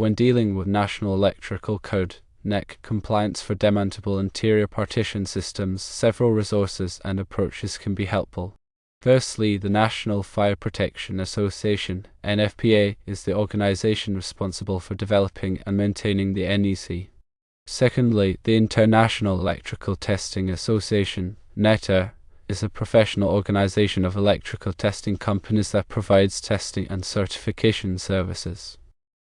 When dealing with National Electrical Code (NEC) compliance for demountable interior partition systems, several resources and approaches can be helpful. Firstly, the National Fire Protection Association (NFPA) is the organization responsible for developing and maintaining the NEC. Secondly, the International Electrical Testing Association (NETA) is a professional organization of electrical testing companies that provides testing and certification services.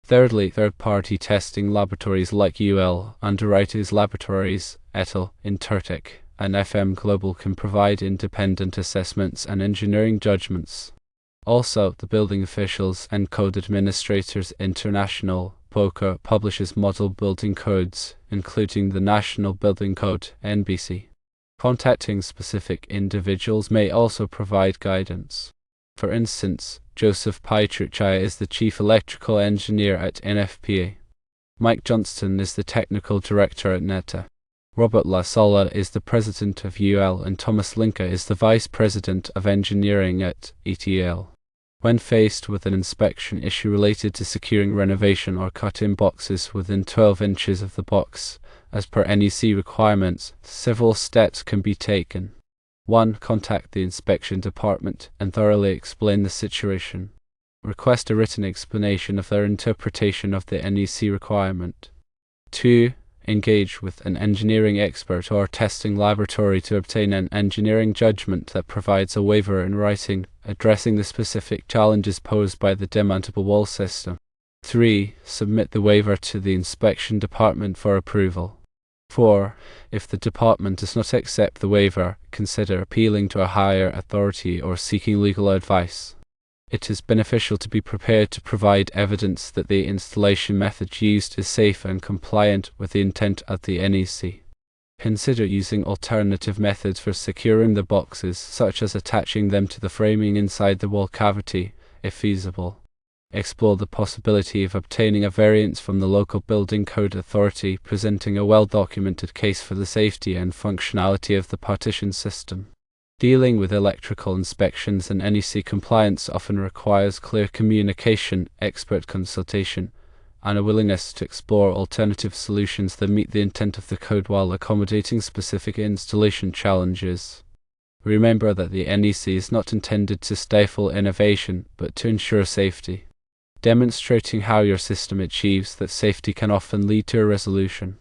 Thirdly, third-party testing laboratories like UL, Underwriters Laboratories, ETL, Intertek, and FM Global can provide independent assessments and engineering judgments. Also, the Building Officials and Code Administrators International (BOCA) publishes model building codes, including the National Building Code (NBC). Contacting specific individuals may also provide guidance. For instance, Joseph Pietruccia is the Chief Electrical Engineer at NFPA. Mike Johnston is the Technical Director at NETA. Robert La Sola is the President of UL and Thomas Linka is the Vice President of Engineering at ETL. When faced with an inspection issue related to securing renovation or cut-in boxes within 12 inches of the box, as per NEC requirements, several steps can be taken. 1. Contact the inspection department and thoroughly explain the situation. Request a written explanation of their interpretation of the NEC requirement. 2. Engage with an engineering expert or testing laboratory to obtain an engineering judgment that provides a waiver in writing, addressing the specific challenges posed by the demountable wall system. 3. Submit the waiver to the inspection department for approval. 4. If the department does not accept the waiver, consider appealing to a higher authority or seeking legal advice. It is beneficial to be prepared to provide evidence that the installation method used is safe and compliant with the intent of the NEC. Consider using alternative methods for securing the boxes, such as attaching them to the framing inside the wall cavity, if feasible. Explore the possibility of obtaining a variance from the local building code authority, presenting a well-documented case for the safety and functionality of the partition system. Dealing with electrical inspections and NEC compliance often requires clear communication, expert consultation, and a willingness to explore alternative solutions that meet the intent of the code while accommodating specific installation challenges. Remember that the NEC is not intended to stifle innovation, but to ensure safety. Demonstrating how your system achieves that safety can often lead to a resolution.